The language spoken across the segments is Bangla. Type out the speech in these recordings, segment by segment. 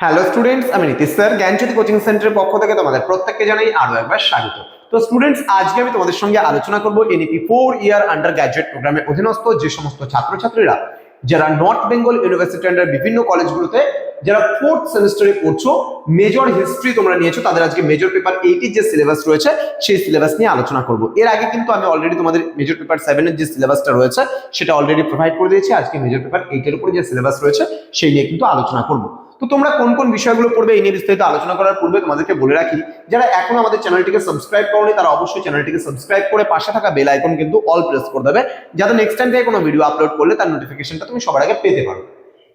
হ্যালো স্টুডেন্টস, আমি নীতিশ স্যার জ্ঞানজ্যোতি কোচিং সেন্টারের পক্ষ থেকে তোমাদের প্রত্যেককে জানাই আরো একবার স্বাগত। তো স্টুডেন্টস, আজকে আমি তোমাদের সঙ্গে আলোচনা করব এনইপি 4 ইয়ার আন্ডার গ্র্যাজুয়েট প্রোগ্রামের অধীনস্থ যে সমস্ত ছাত্রছাত্রীরা যারা নর্থ বেঙ্গল ইউনিভার্সিটি আন্ডার বিভিন্ন কলেজগুলোতে যারা 4th সেমিস্টারে পড়ছো, মেজর হিস্ট্রি তোমরা নিয়েছো, তাদের আজকে মেজর পেপার 8 এর যে সিলেবাস রয়েছে সেই সিলেবাস নিয়ে আলোচনা করব। এর আগে কিন্তু আমি অলরেডি তোমাদের মেজর পেপার 7 এর যে সিলেবাসটা রয়েছে সেটা অলরেডি প্রোভাইড করে দিয়েছি। আজকে মেজর পেপার 8 এর উপরে যে সিলেবাস রয়েছে সেই নিয়ে কিন্তু আলোচনা করব। তো তোমরা কোন কোন বিষয়গুলো পড়বে এই নিয়ে বিস্তারিত আলোচনা করার পূর্বে তোমাদেরকে বলে রাখি, যারা এখনো আমাদের চ্যানেলটিকে সাবস্ক্রাইব করোনি তারা অবশ্যই চ্যানেলটিকে সাবস্ক্রাইব করে পাশে থাকা বেল আইকন কিন্তু অল প্রেস করে দেবে, যাতে নেক্সট টাইম থেকে কোনো ভিডিও আপলোড করলে তার নোটিফিকেশনটা তুমি সবার আগে পেতে পারো।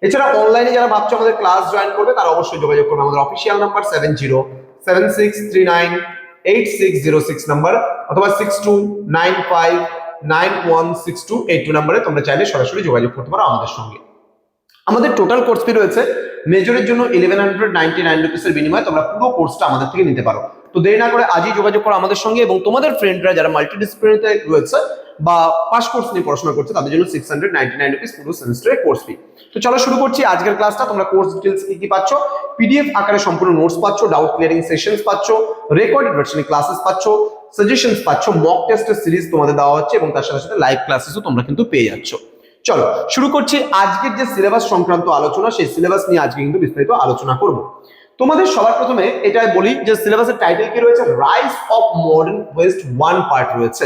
এছাড়া অনলাইনে যারা ভাবছো আমাদের ক্লাস জয়েন করবে তারা অবশ্যই যোগাযোগ করবে আমাদের অফিসিয়াল নাম্বার 7076398606 নাম্বার অথবা 6295916282 নাম্বারে তোমরা চাইলে সরাসরি যোগাযোগ করতে পারো আমাদের সঙ্গে। আমাদের টোটাল কোর্স ফি রয়েছে মেজরের জন্য 1199 রুপিসের বিনিময়ে তোমরা পুরো কোর্সটা আমাদের থেকে নিতে পারো। তো দেরি না করে আজই যোগাযোগ করো আমাদের সঙ্গে, এবং তোমাদের ফ্রেন্ডরা যারা মাল্টিডিসিপ্লিনারিতে রয়েছে বা পাস কোর্স নিয়ে পড়াশোনা করছে তাদের জন্য 699 রুপিস পুরো সেমিস্টারের কোর্স ফি। তো চলো শুরু করছি আজকের ক্লাসটা। তোমরা কোর্স ডিটেইলস কি পাচ্ছ, পিডিএফ আকারে সম্পূর্ণ নোটস পাচ্ছ, ডাউট ক্লিয়ারিং সেশনস পাচ্ছ, রেকর্ডেড ভার্সনে ক্লাসেস পাচ্ছ, সাজেশনস পাচ্ছ, মক টেস্টের সিরিজ তোমাদের দেওয়া হচ্ছে এবং তার সাথে সাথে লাইভ ক্লাসেসও তোমরা কিন্তু পেয়ে যাচ্ছ। চলো শুরু করছি আজকের যে সিলেবাস সংক্রান্ত আলোচনা, সেই সিলেবাস নিয়ে আজকে কিন্তু বিস্তারিত আলোচনা করব। তোমাদের সবার প্রথমে এটাই বলি যে সিলেবাসের টাইটেল কি রয়েছে, rise of modern west 1 part রয়েছে।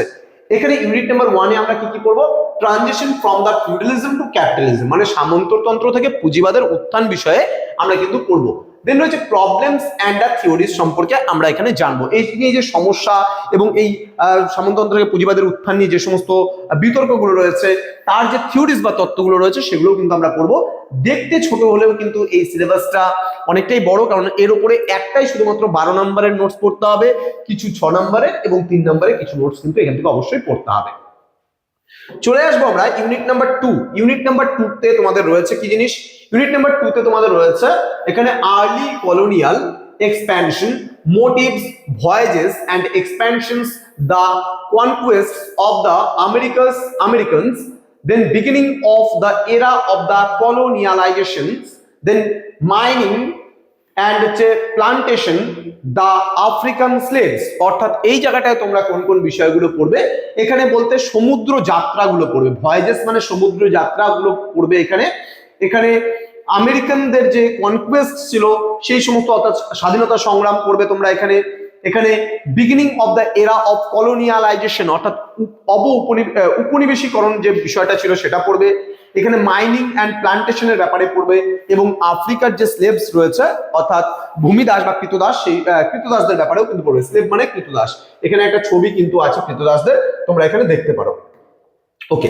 এখানে ইউনিট নাম্বার 1 এ আমরা কি পড়বো, transition from the feudalism to capitalism, মানে সামন্ততন্ত্র থেকে পুঁজিবাদের উত্থান বিষয়ে আমরা কিন্তু পড়বো। দেন রয়েছে প্রবলেমস এন্ড দা থিওরিজ সম্পর্কে আমরা এখানে জানবো, এই নিয়ে যে সমস্যা এবং এই সামন্ততন্ত্র থেকে পুঁজিবাদের উত্থান নিয়ে যে সমস্ত বিতর্কগুলো রয়েছে তার যে থিওরিজ বা তত্ত্বগুলো রয়েছে সেগুলো কিন্তু আমরা পড়বো। দেখতে ছোট হলেও কিন্তু এই সিলেবাসটা অনেকটাই বড়, কারণ এর উপরে একটাই শুধুমাত্র 12 নম্বরের নোটস পড়তে হবে, কিছু 6 নম্বরের এবং 3 নম্বরের কিছু নোটস কিন্তু এখান থেকে অবশ্যই পড়তে হবে। চলে আসবো আমরা ইউনিট নাম্বার 2। ইউনিট নাম্বার 2 তে তোমাদের রয়েছে কি জিনিস, ইউনিট নাম্বার 2 তে তোমাদের রয়েছে এখানে early colonial expansion, motives, voyages and expansions, the conquest of the Americans, then beginning of the era of the colonializations, then mining and plantation, the African slaves। অর্থাৎ এই জায়গাটায় তোমরা কোন কোন বিষয়গুলো পড়বে, এখানে বলতে সমুদ্র যাত্রাগুলো পড়বে, ভয়েজেস মানে সমুদ্র যাত্রাগুলো পড়বে। এখানে আমেরিকানদের যে কনকোয়েস্ট ছিল সেই সমস্ত, অর্থাৎ স্বাধীনতা সংগ্রাম পড়বে তোমরা। এখানে beginning of the era of colonialization অর্থাৎ উপনিবেশীকরণ যে বিষয়টা ছিল সেটা পড়বে। এখানে মাইনিং অ্যান্ড প্লান্টেশনের ব্যাপারে পড়বে এবং আফ্রিকার যে স্লেভস রয়েছে অর্থাৎ ভূমিদাস বা কৃতদাস, সেই কৃতদাসদের ব্যাপারেও কিন্তু পড়বে। স্লেভ মানে কৃতদাস, এখানে একটা ছবি কিন্তু আছে কৃতদাসদের, তোমরা এখানে দেখতে পারো। ওকে,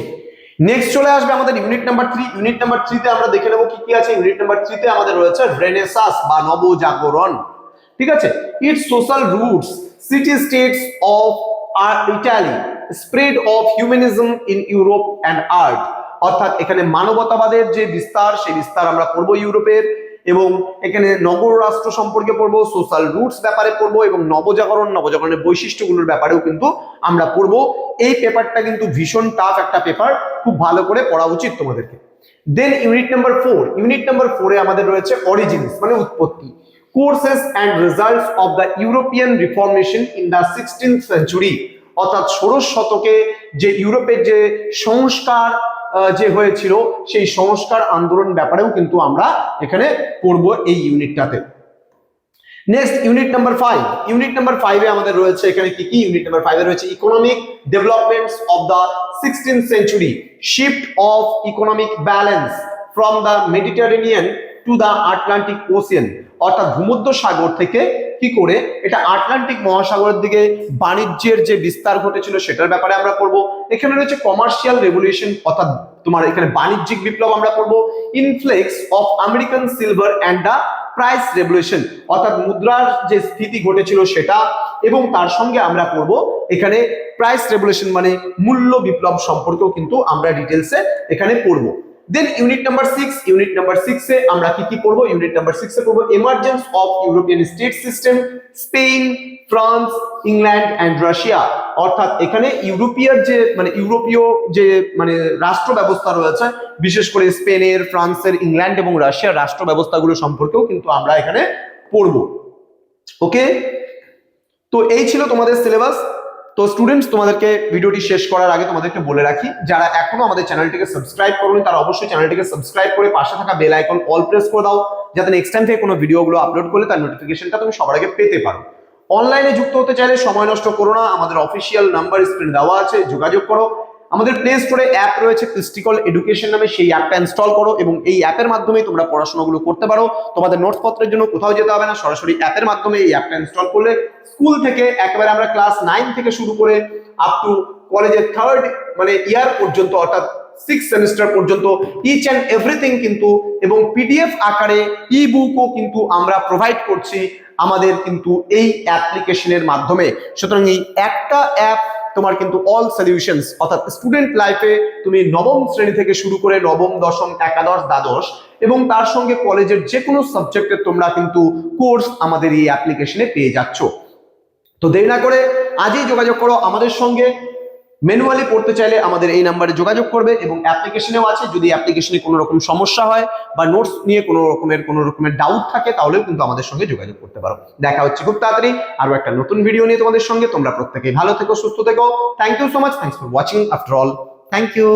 নেক্সট চলে আসবে আমাদের ইউনিট নাম্বার 3। ইউনিট নাম্বার 3 তে আমরা দেখে নেব কি আছে। ইউনিট নাম্বার 3 তে আমাদের রয়েছে রেনেসাঁস বা নবজাগরণ। ঠিক আছে, it's social roots, city states of Italy, spread of humanism in Europe and art. অর্থাৎ এখানে মানবতাবাদের যে বিস্তার, সেই বিস্তার আমরা পড়বো ইউরোপের, এবং এখানে নগর রাষ্ট্র সম্পর্কে পড়বো, সোশ্যাল রুটস ব্যাপারে পড়বো এবং নবজাগরণের বৈশিষ্ট্যগুলোর ব্যাপারেও কিন্তু আমরা পড়বো। এই পেপারটা কিন্তু ভীষণ টাফ একটা পেপার, খুব ভালো করে পড়া উচিত তোমাদেরকে। দেন ইউনিট নাম্বার 4। ইউনিট নাম্বার 4 এ আমাদের রয়েছে অরিজিনস মানে উৎপত্তি, courses and results of the European reformation in the 16th century. অর্থাৎ 16 শতকে যে ইউরোপের যে সংস্কার যে হয়েছিল সেই সংস্কার আন্দোলন ব্যাপারেও কিন্তু আমরা এখানে পড়বো এই ইউনিটটাতে। Next unit number 5। Unit number 5 এ আমাদের রয়েছে এখানে কি ইউনিট নাম্বার 5 এ রয়েছে economic developments of the 16th century, shift of economic balance from the Mediterranean to the Atlantic Ocean. অর্থাৎ ভূমধ্য সাগর থেকে কি করে এটা আটলান্টিক মহাসাগরের দিকে বাণিজ্যের যে বিস্তার ঘটেছিল সেটার ব্যাপারে আমরা পড়বো। এখানে রয়েছে কমার্শিয়াল রেভলিউশন অর্থাৎ তোমার এখানে বাণিজ্যিক বিপ্লব আমরা পড়বো, influx of American silver and the price revolution অর্থাৎ মুদ্রার যে স্থিতি ঘটেছিল সেটা, এবং তার সঙ্গে আমরা পড়বো এখানে প্রাইস রেভলিউশন মানে মূল্য বিপ্লব সম্পর্কেও কিন্তু আমরা ডিটেলসে এখানে পড়বো। দেন ইউনিট নাম্বার 6 এ আমরা কি করব? ইউনিট নাম্বার 6 এ করব emergence of European state system, Spain, France, England and Russia. অর্থাৎ এখানে ইউরোপীয় যে মানে রাষ্ট্র ব্যবস্থা রয়েছে, বিশেষ করে স্পেনের, ফ্রান্সের, ইংল্যান্ড এবং রাশিয়ার রাষ্ট্র ব্যবস্থাগুলো সম্পর্কেও কিন্তু আমরা এখানে পড়বো। ওকে, তো এই ছিল তোমাদের সিলেবাস। তো স্টুডেন্টস, তোমাদেরকে ভিডিওটি শেষ করার আগে তোমাদেরকে বলে রাখি, যারা এখনো আমাদের চ্যানেলটিকে সাবস্ক্রাইব করোনি তারা অবশ্যই চ্যানেলটিকে সাবস্ক্রাইব করে পাশে থাকা বেল আইকন অল প্রেস করে দাও, যাতে নেক্সট টাইম থেকে কোনো ভিডিওগুলো আপলোড করলে তার নোটিফিকেশনটা তুমি সবার আগে পেতে পারো। অনলাইনে যুক্ত হতে চাইলে সময় নষ্ট করো না, আমাদের অফিসিয়াল নাম্বার স্ক্রিনে দেওয়া আছে, যোগাযোগ করো। আমাদের প্লে স্টোরে অ্যাপ রয়েছে ক্রিস্টিকল এডুকেশন নামে, সেই অ্যাপটা ইনস্টল করো এবং এই অ্যাপের মাধ্যমেই তোমরা পড়াশোনাগুলো করতে পারো। তোমাদের নোটস পত্রের জন্য কোথাও যেতে হবে না, সরাসরি অ্যাপের মাধ্যমে এই অ্যাপটা ইনস্টল করলে স্কুল থেকে একেবারে আমরা ক্লাস 9 থেকে শুরু করে আপ টু কলেজের 3rd মানে ইয়ার পর্যন্ত, অর্থাৎ 6 সেমিস্টার পর্যন্ত ইচ অ্যান্ড এভরিথিং কিন্তু, এবং পিডিএফ আকারে ই বুকও কিন্তু আমরা প্রোভাইড করছি আমাদের কিন্তু এই অ্যাপ্লিকেশনের মাধ্যমে। সুতরাং এই একটা অ্যাপ তোমার কিন্তু অল সলিউশনস, অর্থাৎ স্টুডেন্ট লাইফে তুমি নবম শ্রেণী থেকে শুরু করে নবম, দশম, একাদশ, দ্বাদশ এবং তার সঙ্গে কলেজের যে কোনো সাবজেক্টের তোমরা কিন্তু কোর্স আমাদের এই অ্যাপ্লিকেশনে পেয়ে যাচ্ছ। তো দেরি না করে আজই যোগাযোগ করো আমাদের সঙ্গে। ম্যানুয়ালি পড়তে চাইলে আমাদের এই নাম্বারে যোগাযোগ করবে, এবং অ্যাপ্লিকেশনেও আছে, যদি অ্যাপ্লিকেশনে কোনো রকম সমস্যা হয় বা নোটস নিয়ে কোনো রকমের ডাউট থাকে তাহলেও কিন্তু আমাদের সঙ্গে যোগাযোগ করতে পারো। দেখা হচ্ছে খুব তাড়াতাড়ি আরো একটা নতুন ভিডিও নিয়ে তোমাদের সঙ্গে। তোমরা প্রত্যেকেই ভালো থেকো, সুস্থ থেকো। Thank you so much, thanks for watching after all, thank you.